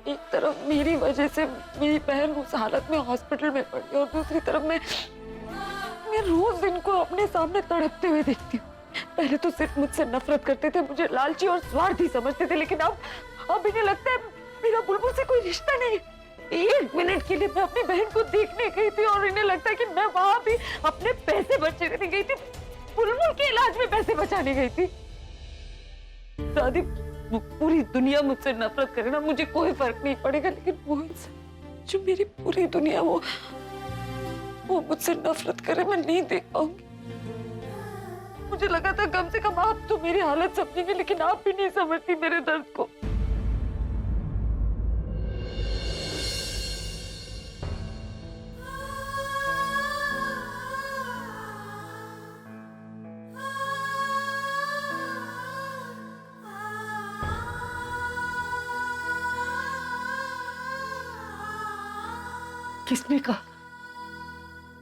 एक तरफ मेरी वजह से मेरी बहन उस हालत में हॉस्पिटल में पड़ी और दूसरी तरफ मैं रोज इनको अपने सामने तड़पते हुए देखती हूँ। पहले तो सिर्फ मुझसे नफरत करते थे, मुझे लालची और स्वार्थी समझते थे, लेकिन अब इन्हें लगता है मेरा बुलबुल से कोई रिश्ता नहीं। एक मिनट के लिए मैं अपनी बहन को देखने गई थी और इन्हें लगता है कि मैं वहां भी अपने पैसे बचाने गई थी, बुलबुल के इलाज में पैसे बचाने गई थी। दादी, पूरी दुनिया मुझसे नफरत करे ना, मुझे कोई फर्क नहीं पड़ेगा, लेकिन वो इंसान जो मेरी पूरी दुनिया वो मुझसे नफरत करे, मैं नहीं देख पाऊंगी। मुझे लगा था कम से कम आप तो मेरी हालत समझेंगे, लेकिन आप भी नहीं समझती मेरे दर्द को।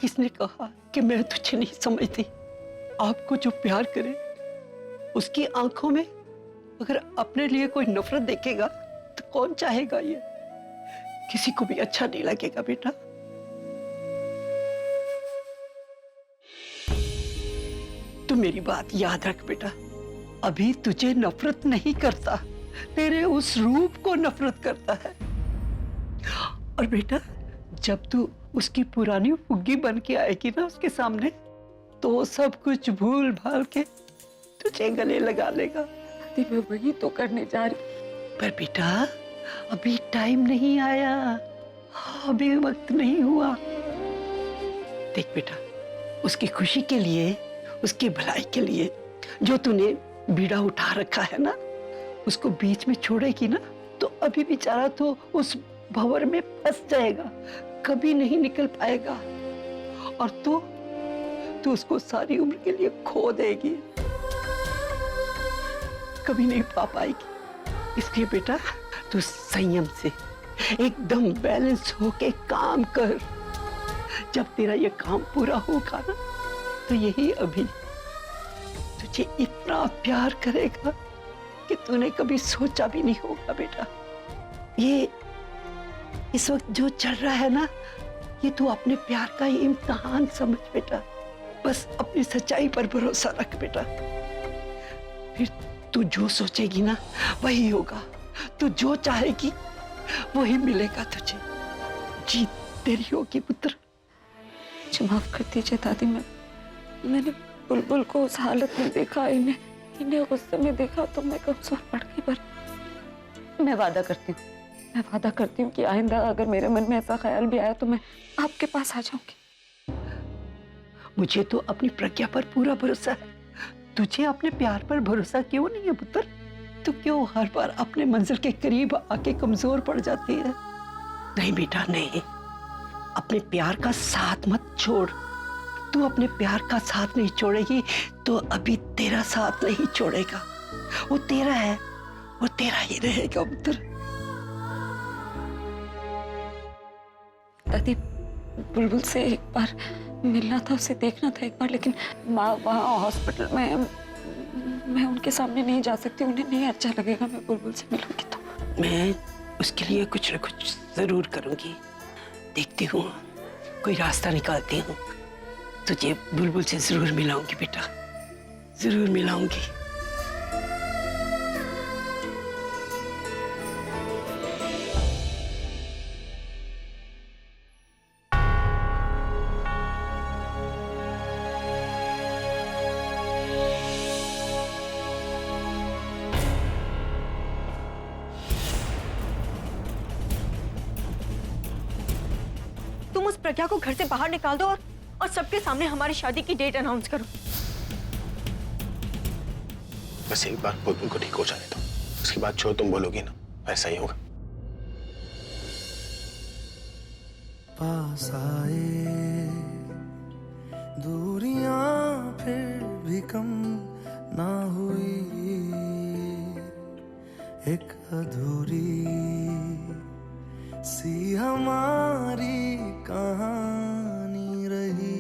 किसने कहा कि मैं तुझे नहीं समझती? आपको जो प्यार करे उसकी आंखों में अगर अपने लिए कोई नफरत देखेगा तो कौन चाहेगा? ये किसी को भी अच्छा नहीं लगेगा बेटा। तू मेरी बात याद रख बेटा, अभी तुझे नफरत नहीं करता, तेरे उस रूप को नफरत करता है। और बेटा, जब तू उसकी पुरानी फुग्गी बन के आएगी ना उसके सामने, तो वो सब कुछ भूल भाल के तुझे गले लगा लेगा। मैं वही तो करने जा रही। पर बेटा, अभी टाइम नहीं आया, अभी वक्त नहीं हुआ। देख बेटा, उसकी खुशी के लिए, उसकी भलाई के लिए जो तूने बीड़ा उठा रखा है ना, उसको बीच में छोड़ेगी ना तो अभी बेचारा तो उस भंवर में फंस जाएगा, कभी नहीं निकल पाएगा, और तू उसको सारी उम्र के लिए खो देगी, कभी नहीं पा पाएगी। इसलिए बेटा, तू संयम से एकदम बैलेंस होके काम कर। जब तेरा ये काम पूरा होगा ना, तो यही अभी तुझे इतना प्यार करेगा कि तूने कभी सोचा भी नहीं होगा बेटा। ये इस वक्त जो चल रहा है ना, ये तू अपने प्यार का ही इम्तिहान समझ बेटा। बस अपनी सच्चाई पर भरोसा रख बेटा, फिर तू जो सोचेगी ना वही होगा, तू जो चाहेगी वही मिलेगा तुझे। जीत तेरी होगी पुत्र। मुझे माफ कर दीजिए दादी, मैंने बुलबुल को उस हालत में देखा, इन्हें गुस्से में देखा तो मैं कमजोर पड़ गई। पर मैं वादा करती हूँ कि आइंदा अगर मेरे मन में ऐसा ख्याल भी आया तो मैं आपके पास आ जाऊंगी। मुझे तो अपनी प्रज्ञा पर पूरा भरोसा है, तुझे अपने प्यार पर भरोसा क्यों नहीं है पुत्र? तू क्यों हर बार अपने मंजिल के करीब आके कमजोर पड़ जाती है? नहीं बेटा नहीं, अपने प्यार का साथ मत छोड़। तू अपने प्यार का साथ नहीं छोड़ेगी तो अभी तेरा साथ नहीं छोड़ेगा। वो तेरा है, वो तेरा ही रहेगा पुत्र। दादी, बुलबुल से एक बार मिलना था, उसे देखना था एक बार, लेकिन माँ वहाँ हॉस्पिटल में, मैं उनके सामने नहीं जा सकती, उन्हें नहीं अच्छा लगेगा मैं बुलबुल से मिलूंगी तो। मैं उसके लिए कुछ न कुछ जरूर करूंगी, देखती हूँ कोई रास्ता निकालती हूँ। तुझे बुलबुल से जरूर मिलाऊंगी बेटा, जरूर मिलाऊंगी। तुम उस प्रज्ञा को घर से बाहर निकाल दो और सबके सामने हमारी शादी की डेट अनाउंस करो। बस एक बार बुलबुल को ठीक हो जाने दो, उसके बाद जो तुम बोलोगी ना वैसा ही होगा। पास आए दूरियां फिर भी कम ना हुई, एक अधूरी सी हमारी कहानी रही।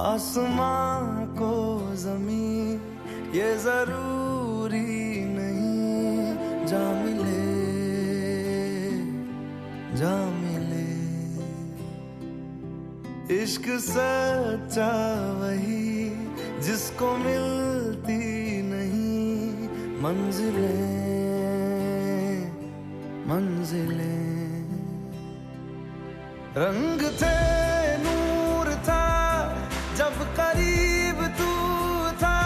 आसमां को जमीन ये जरूरी नहीं जा मिले जा मिले। इश्क सच्चा वही जिसको मिलती नहीं मंजिलें मंजिलें। रंग थे नूर था जब करीब तू था,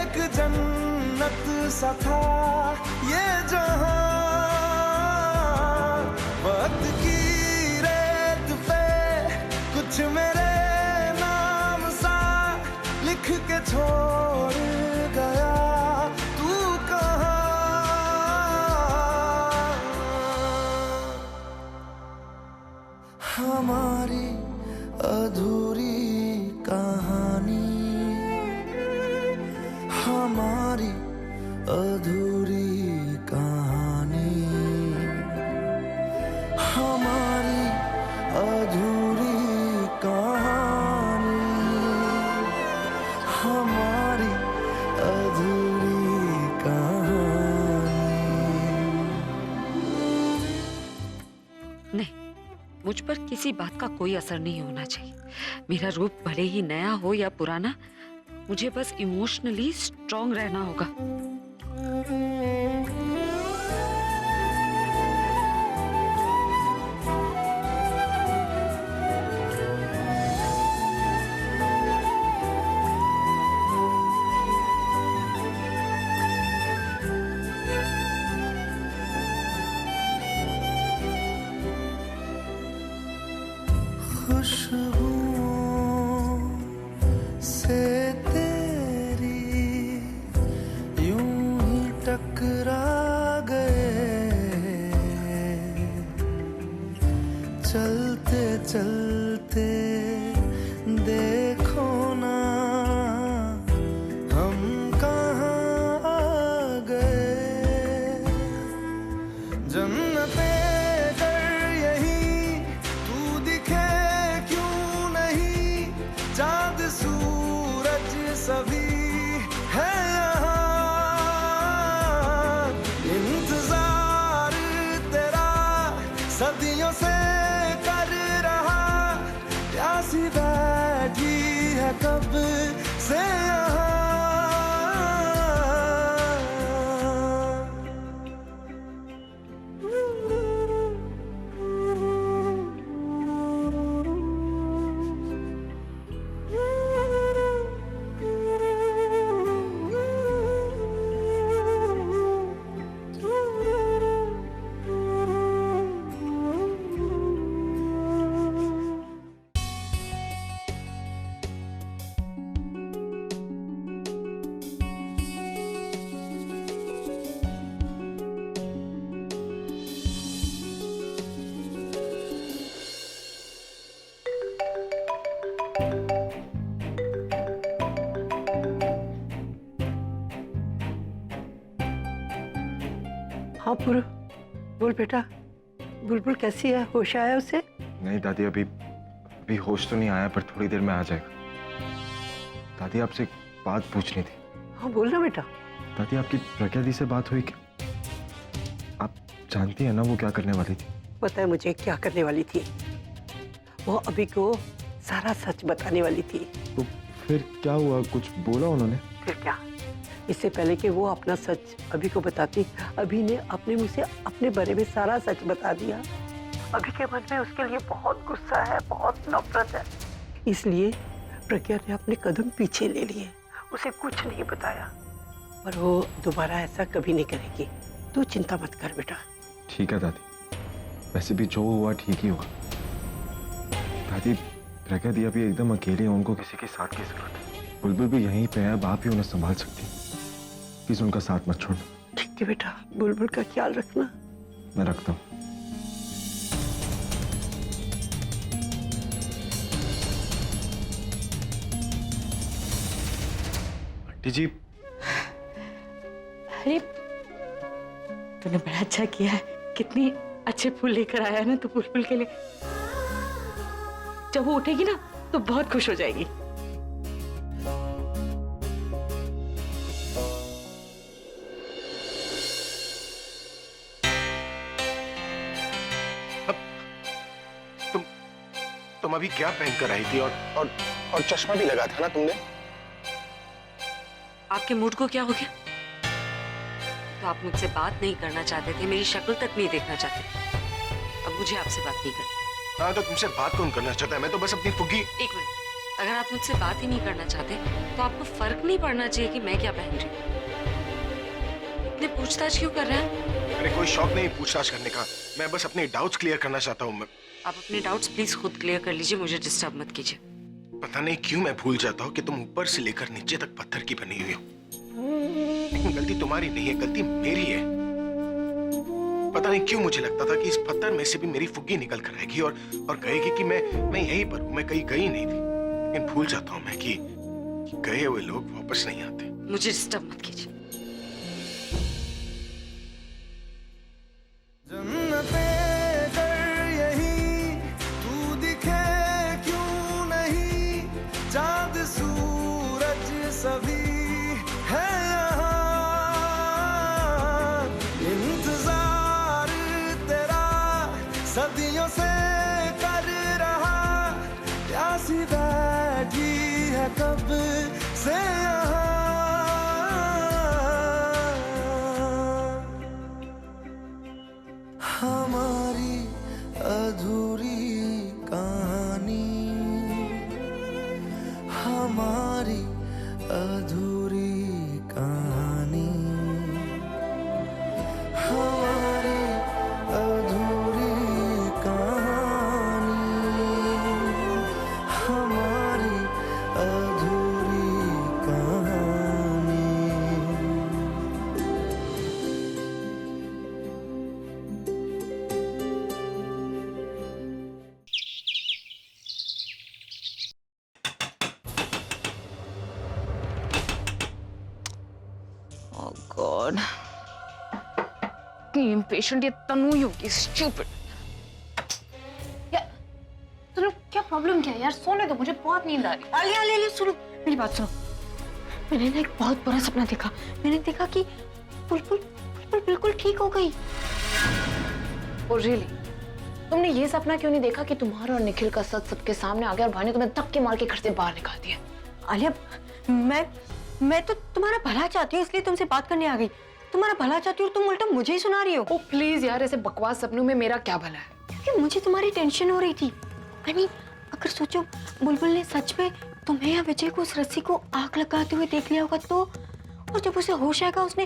एक जन्नत सा था ये जहां। वक्त की रेत पे कुछ मेरे नाम सा लिख के छोड़ गया तू कहाँ। हमारी अधूरी कहानी, हमारी अधूरी कहानी, हमारी अधूरी कहानी, हमारी अधूरी कहानी। नहीं, मुझ पर किसी बात का कोई असर नहीं होना चाहिए। मेरा रूप भले ही नया हो या पुराना, मुझे बस इमोशनली स्ट्रांग रहना होगा। खुशबुओं से तेरी यूं ही टकरा गए, चलते चलते देखो ना हम कहाँ आ गए। जन्नते चाँद सूरज सभी है यहाँ। इंतजार तेरा सदियों से कर रहा, प्यासी बैठी है कब से यहाँ। हाँ पूरा बोल बेटा। बुलबुल कैसी है, होश आया उसे? नहीं दादी, अभी होश तो नहीं आया, पर थोड़ी देर में आ जाएगा। दादी आपसे एक बात पूछनी थी। हाँ बोलना बेटा। दादी आपकी प्रज्ञा दी से बात हुई क्या? आप जानती हैं ना वो क्या करने वाली थी? पता है मुझे क्या करने वाली थी। वो अभी को सारा सच बताने वाली थी। तो फिर क्या हुआ, कुछ बोला उन्होंने? फिर क्या, इससे पहले कि वो अपना सच अभी को बताती, अभी ने अपने मुंह से अपने बारे में सारा सच बता दिया। अभी के मन में उसके लिए बहुत गुस्सा है, बहुत नफरत है। इसलिए प्रज्ञा ने अपने कदम पीछे ले लिए, उसे कुछ नहीं बताया। पर वो दोबारा ऐसा कभी नहीं करेगी, तू चिंता मत कर बेटा। ठीक है दादी, वैसे भी जो हुआ ठीक ही हुआ। दादी प्रज्ञा दी अभी एकदम अकेली है, उनको किसी के साथ की जरूरत है। बुलबुल भी यहीं पे है, अब आप ही उन्हें संभाल सकती हैं। प्लीज उनका साथ मत छोड़ना। ठीक है बेटा, बुलबुल का ख्याल रखना। मैं रखता हूँ। आंटी जी। अरे तूने बड़ा अच्छा किया है, कितनी अच्छे फूल लेकर आया है ना तू बुलबुल के लिए। जब वो उठेगी ना तो बहुत खुश हो जाएगी। तुम अभी क्या पहन कर आई थी? और चश्मा भी लगा था ना तुमने? आपके मूड को क्या हो गया? तो आप मुझसे बात नहीं करना चाहते थे, मेरी शक्ल तक नहीं देखना चाहते। अब मुझे आपसे बात नहीं करनी। हाँ, तो तुमसे बात कौन करना चाहता है? मैं तो बस अपनी फुग्गी। एक मिनट, अगर आप मुझसे बात ही नहीं करना चाहते तो आपको फर्क नहीं पड़ना चाहिए कि मैं क्या पहन रही हूँ। इतने पूछताछ क्यों कर रहे हैं? अरे कोई शौक नहीं पूछताछ करने का, मैं बस अपने डाउट्स क्लियर करना चाहता हूँ। आप अपने डाउट्स प्लीज खुद क्लियर कर लीजिए, मुझे डिस्टर्ब मत कीजिए। पता नहीं क्यों मैं भूल जाता हूँ कि तुम ऊपर से लेकर नीचे तक पत्थर की बनी हुई हो। लेकिन गलती तुम्हारी नहीं है, गलती मेरी है। पता नहीं क्यों मुझे लगता था कि इस पत्थर में से भी मेरी फुग्गी निकल कर आएगी और कहेगी कि मैं यहीं पर हूँ, मैं कहीं गई नहीं थी। लेकिन भूल जाता हूँ मैं कि गए हुए लोग वापस नहीं आते। मुझे डिस्टर्ब मत कीजिए। जन्नते कर यही तू दिखे क्यों नहीं, चांद सूरज सभी है यहाँ, इंतजार तेरा सदियों से कर रहा, प्यासी बैठी है कब से यहाँ। हमारी अधूरी कहानी, हमारी अधूरी कहानी, हमारी अधूरी कहानी, हमारी अधूरी कहानी। Oh God. कि impatient ये तनु ही होगी, stupid. यार सुनो, क्या प्रॉब्लम क्या है यार? सोने दो, मुझे बहुत नींद आ रही है। आलिया ले सुनो मेरी बात सुनो। मैंने ना एक बहुत बुरा सपना देखा। मैंने देखा कि बुलबुल बुलबुल बिल्कुल ठीक हो गई। Oh really? तुमने ये सपना क्यों नहीं देखा कि तुम्हारा और निखिल का सच सबके सामने आ गया और भाई ने तुम्हें धक्के मार के घर से बाहर निकाल दिया? आलिया, मैं तो तुम्हारा भला चाहती हूँ, इसलिए तुमसे बात करने आ गई। तुम्हारा भला चाहती हूँ और तुम उल्टा मुझे ही सुना रही हो। ओ प्लीज यार, ऐसे बकवास सपनों में मेरा क्या भला है? क्योंकि मुझे तुम्हारी टेंशन हो रही थी। I mean, अगर सोचो बुलबुल ने सच में तुम्हें या विजय को उस रस्सी को आग लगाते हुए देख लिया होगा तो, और जब उसे होश आएगा उसने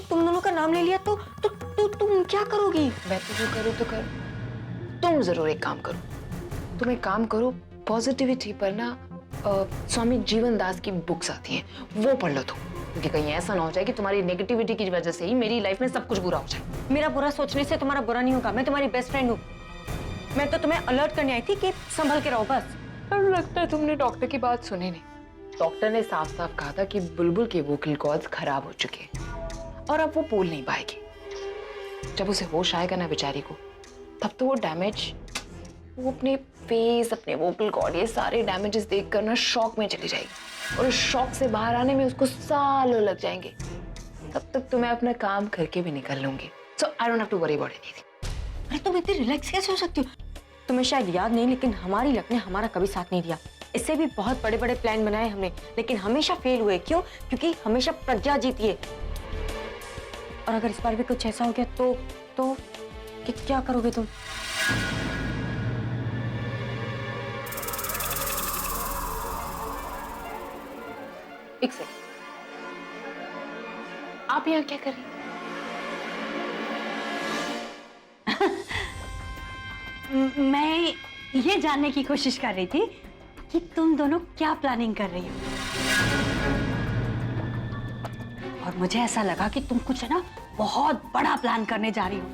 तुम दोनों का नाम ले लिया तो तुम क्या करोगी? मैं तो जो करूँ तो कर, तुम जरूर एक काम करो। तुम एक काम करो, पॉजिटिविटी पर ना स्वामी जीवन दास की बुक्स आती हैं, वो पढ़ लो तुम, क्योंकि कहीं ऐसा ना हो जाए कि तुम्हारी नेगेटिविटी की वजह से ही मेरी लाइफ में सब कुछ बुरा हो जाए। मेरा बुरा सोचने से तुम्हारा बुरा नहीं होगा। मैं तुम्हारी बेस्ट फ्रेंड हूँ। मैं तो तुम्हें अलर्ट करने आई थी कि संभल के रहो बस। पर लगता है तुमने डॉक्टर की बात सुनी नहीं। डॉक्टर ने साफ साफ कहा था कि बुलबुल के वोकल कॉर्ड्स खराब हो चुके हैं और अब वो बोल नहीं पाएगी। जब उसे होश आएगा ना बेचारी को, तब तो वो अपने फेस, अपने वोकल कॉर्ड, ये सारे डैमेजेस देखकर ना शॉक में चली जाएगी और उस शॉक से बाहर आने में उसको सालों लग जाएंगे। तब तक तो मैं अपना काम करके भी निकल लूंगी। So I don't have to worry about anything. अरे तुम इतनी रिलैक्स कैसे हो सकती हो? तुम्हें शायद याद नहीं, लेकिन हमारी लक ने हमारा कभी साथ नहीं दिया। इससे भी बहुत बड़े बड़े प्लान बनाए हमने, लेकिन हमेशा फेल हुए। क्यों? क्योंकि हमेशा प्रज्ञा जीती है। और अगर इस बार भी कुछ ऐसा हो गया तो क्या करोगे तुम? एक सेकंड, आप यहाँ क्या कर रही हैं? मैं ये जानने की कोशिश कर रही थी कि तुम दोनों क्या प्लानिंग कर रही हो, और मुझे ऐसा लगा कि तुम कुछ है ना बहुत बड़ा प्लान करने जा रही हो।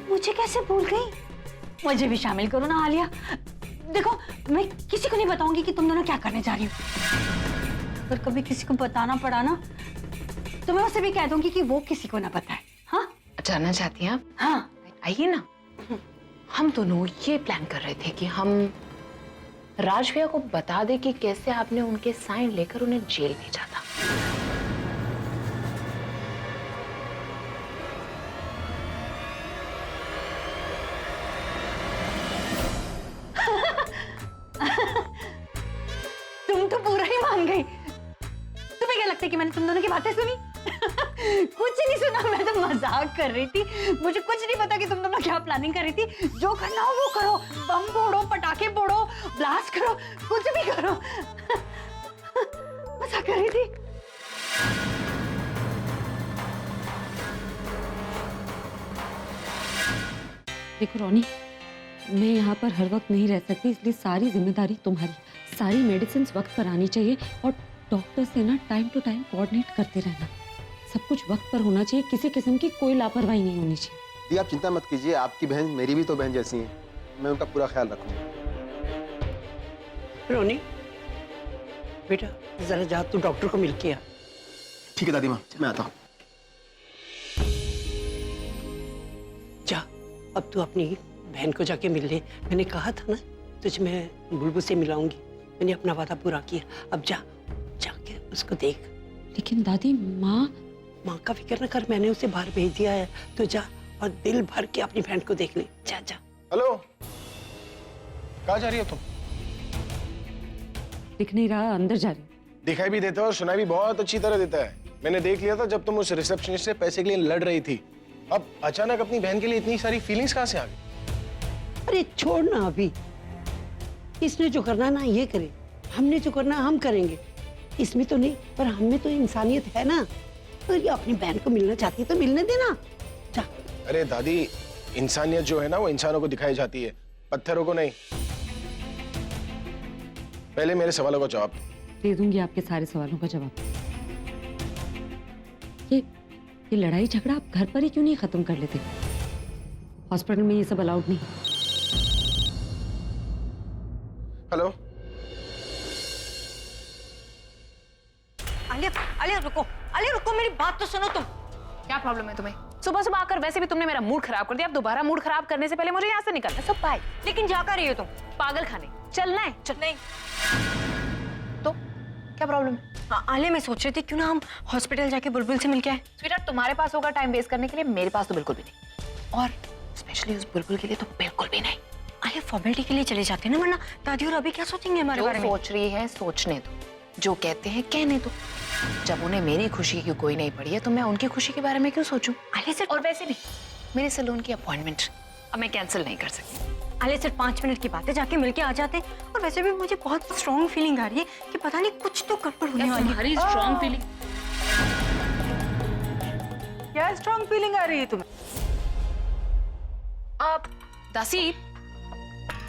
मुझे कैसे भूल गई? मुझे भी शामिल करो ना आलिया। देखो, मैं किसी को नहीं बताऊंगी कि तुम दोनों क्या करने जा रही हो। अगर कभी किसी को बताना पड़ा ना तो मैं उसे भी कह दूंगी कि वो किसी को ना बताए। हाँ, जानना चाहती हैं आप? हाँ, आइए ना। हम दोनों ये प्लान कर रहे थे कि हम राज भैया को बता दें कि कैसे आपने उनके साइन लेकर उन्हें जेल भेजा था। मान गई। तुम्हें क्या लगता है कि मैंने तुम दोनों की बातें सुनी? कुछ नहीं सुना, मैं तो मजाक कर रही थी। मुझे कुछ नहीं पता कि तुम दोनों क्या प्लानिंग कर रही थी। जो करना हो वो करो, बम फोड़ो, पटाखे फोड़ो, ब्लास्ट करो, कुछ भी करो। मजाक कर रही थी। देखो रोनी, मैं यहाँ पर हर वक्त नहीं रह सकती, इसलिए सारी जिम्मेदारी तुम्हारी। सारी मेडिसिन वक्त पर आनी चाहिए और डॉक्टर से ना टाइम टू टाइम कोऑर्डिनेट करते रहना। सब कुछ वक्त पर होना चाहिए, किसी किस्म की कोई लापरवाही नहीं होनी चाहिए। दी आप चिंता मत कीजिए, आपकी बहन मेरी भी तो बहन जैसी है, मैं उनका पूरा ख्याल रखूंगा। रोनी बेटा जरा जा, तू डॉक्टर को मिल के आ। ठीक है दादी माँ, मैं आता हूँ। जा, अब तू अपनी बहन को जाके मिल ले। मैंने कहा था ना तुझे मैं बुलबुल से मिलाऊंगी, मैंने अपना वादा पूरा किया। अब जा, जाके उसको देख। लेकिन दादी माँ का फिक्र न कर, मैंने उसे बाहर भेज दिया है। तो जा और दिल भर के अपनी बहन को देख ले। जा जा। हेलो, कहाँ जा रही हो तुम? दिख नहीं रहा, अंदर जा रही। दिखाई भी देता है और सुनाई भी बहुत अच्छी तरह देता है। मैंने देख लिया था जब तुम उस रिसेप्शनिस्ट से पैसे के लिए लड़ रही थी। अब अचानक अपनी बहन के लिए इतनी सारी फीलिंग्स कहाँ से आ गई? अरे छोड़ ना, अभी इसने जो करना ना ये करे, हमने जो करना हम करेंगे। इसमें तो नहीं, पर हमें तो इंसानियत है ना। तो ये अपनी बहन को मिलना चाहती है तो मिलने देना। जा। अरे दादी, इंसानियत जो है ना वो इंसानों को दिखाई जाती है, पत्थरों को नहीं। पहले मेरे सवालों का जवाब दे दूंगी, आपके सारे सवालों का जवाब। ये लड़ाई झगड़ा आप घर पर ही क्यों नहीं खत्म कर लेते? हॉस्पिटल में ये सब अलाउड नहीं। हेलो, आलिया, आलिया रुको, आलिया रुको, मेरी बात तो सुनो तुम। क्या प्रॉब्लम है तुम्हें? सुबह सुबह आकर वैसे भी तुमने मेरा मूड खराब कर दिया, अब दोबारा मूड खराब करने से पहले मुझे यहाँ से निकलना है। सब बाय। लेकिन जा कर रही हो तुम? पागल खाने चलना है? चल नहीं तो क्या प्रॉब्लम है? हाँ, आलिया मैं सोच रही थी क्यों ना हम हॉस्पिटल जाके बुलबुल से मिलके आए। स्वीटहार्ट, तुम्हारे पास होगा टाइम वेस्ट करने के लिए, मेरे पास तो बिल्कुल भी नहीं, और स्पेशली उस बुलबुल के लिए तो बिल्कुल भी नहीं। आलिया फॉर्मेलिटी के लिए चले जाते हैं ना, वरना दादी और अभी क्या सोचेंगे हमारे जो बारे में? सोच रही है सोचने दो, जो कहते हैं कहने दो। जब उन्हें मेरी खुशी की कोई नहीं पड़ी है तो मैं उनकी खुशी के बारे में क्यों सोचूं? आलिया सिर्फ, और वैसे भी मेरे सैलून की अपॉइंटमेंट अब मैं कैंसिल नहीं कर सकती। आलिया सिर्फ 5 मिनट की बात है, जाके मिलके आ जाते। और वैसे भी मुझे बहुत स्ट्रॉन्ग फीलिंग आ रही है कि पता नहीं कुछ तो गड़बड़ होने वाली है। तुम्हारी स्ट्रॉन्ग फीलिंग? क्या स्ट्रॉन्ग फीलिंग आ रही है तुम्हें? अब दासी,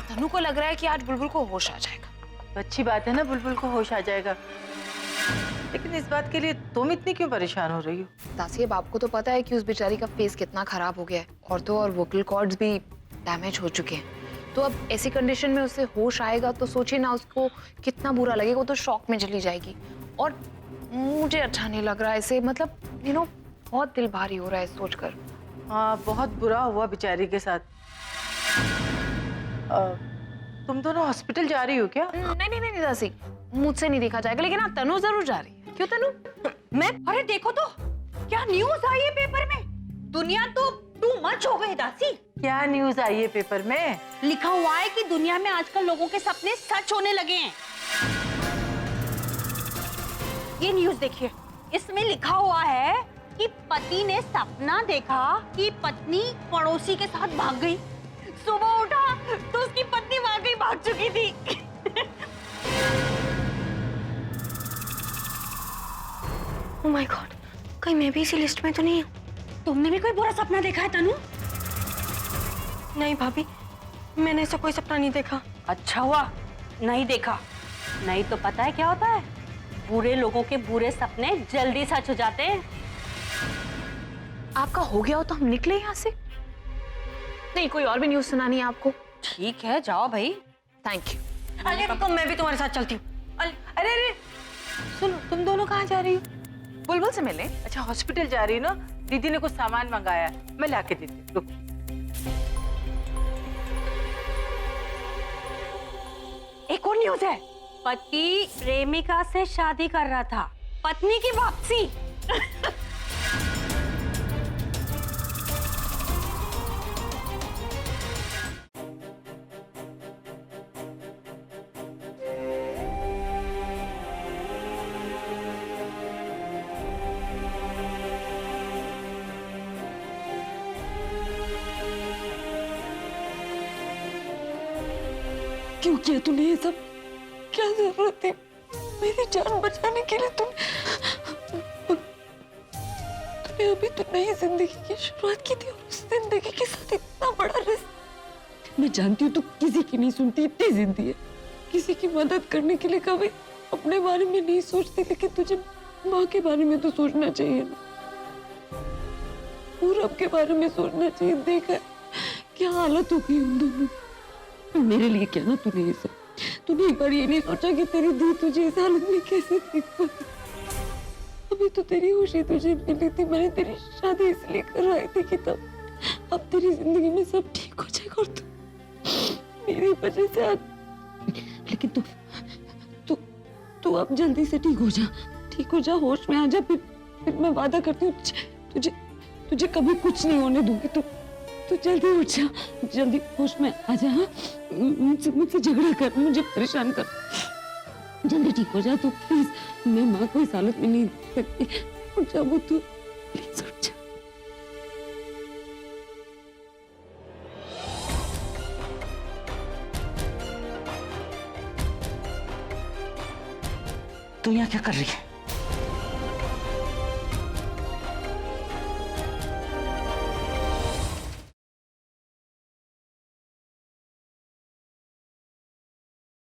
तनु को लग रहा है कि आज बुलबुल को होश आ जाएगा। तो अच्छी बात है ना, बुलबुल को होश आ जाएगा। लेकिन इस बात के लिए तुम इतनी क्यों परेशान हो रही हो? दासी, अब आपको तो पता है कि उस बेचारी का फेस कितना खराब हो गया है, और तो और वोकल कॉर्ड्स भी डैमेज हो चुके हैं। तो अब ऐसी कंडीशन में उसे होश आएगा तो सोचिए ना उसको कितना बुरा लगेगा। वो तो शॉक में चली जाएगी, और मुझे अच्छा नहीं लग रहा है इसे, मतलब बहुत दिल भारी हो रहा है सोचकर। हाँ, बहुत बुरा हुआ बेचारी के साथ। तुम दोनों हॉस्पिटल जा रही हो क्या? नहीं दासी, मुझसे नहीं देखा जाएगा, लेकिन हाँ तनु जरूर जा रही है। क्यों तनु? मैं, अरे देखो तो क्या न्यूज आई है पेपर में। दुनिया तो टू मच हो गई दासी। क्या न्यूज आई है पेपर में? लिखा हुआ है कि दुनिया में आजकल लोगों के सपने सच होने लगे हैं। ये न्यूज देखिए, इसमें लिखा हुआ है कि पति ने सपना देखा कि पत्नी पड़ोसी के साथ भाग गई। सुबह उठा तो उसकी पत्नी वाकई भाग चुकी थी। ओह माय गॉड, कहीं मैं भी इसी लिस्ट में तो नहीं हूँ? तुमने भी कोई बुरा सपना देखा है तनु? नहीं भाभी, मैंने ऐसा कोई सपना नहीं देखा। अच्छा हुआ नहीं देखा, नहीं तो पता है क्या होता है, बुरे लोगों के बुरे सपने जल्दी सच हो जाते हैं। आपका हो गया हो तो हम निकले यहाँ से। नहीं, कोई और भी न्यूज सुनानी है आपको? ठीक है, जाओ भाई। Thank you. अरे रुको, मैं भी तुम्हारे साथ चलती हूँ। अरे अरे सुनो, तुम दोनों कहाँ जा रही हो? बुलबुल से मिलने। अच्छा, हॉस्पिटल जा रही हो ना? दीदी ने कुछ सामान मंगाया, मैं लाके देती हूँ। रुक। एक और न्यूज है, पति प्रेमिका से शादी कर रहा था, पत्नी की वापसी। क्यों किया तूने ये सब? क्या जरूरत थी मेरी जान बचाने के लिए? तूने अभी तो नई जिंदगी की शुरुआत की थी और उस जिंदगी के साथ इतना बड़ा रिस्क। मैं जानती हूँ तू किसी की नहीं सुनती, इतनी जिद्दी है, किसी की मदद करने के लिए कभी अपने बारे में नहीं सोचती, लेकिन तुझे माँ के बारे में तो सोचना चाहिए ना, पूरब के बारे में सोचना चाहिए। देखा क्या हालत हो गई उन दोनों। मेरे लिए क्या ना तूने ये सब, तूने एक बार ये नहीं सोचा कि तेरी दी तुझे इस हालत में कैसे देख पाई? अभी तो तेरी खुशी तुझे मिली थी, मैंने तेरी शादी इसलिए करवाई थी कि तब अब तेरी जिंदगी में सब ठीक हो जाएगा और तू मेरी वजह से आज। लेकिन तू तू अब जल्दी से ठीक हो जा, होश में आ जा। फिर मैं वादा करती हूँ तुझे कभी कुछ नहीं होने दूंगी। तू जल्दी उठ जा, जल्दी होश में आ जा। हाँ, मुझसे झगड़ा कर, मुझे परेशान कर, जल्दी ठीक हो जा तू प्लीज। मैं माँ को इस हालत में नहीं देख सकती। उठ जा वो, तू प्लीज उठ जा। तू यहाँ क्या कर रही है?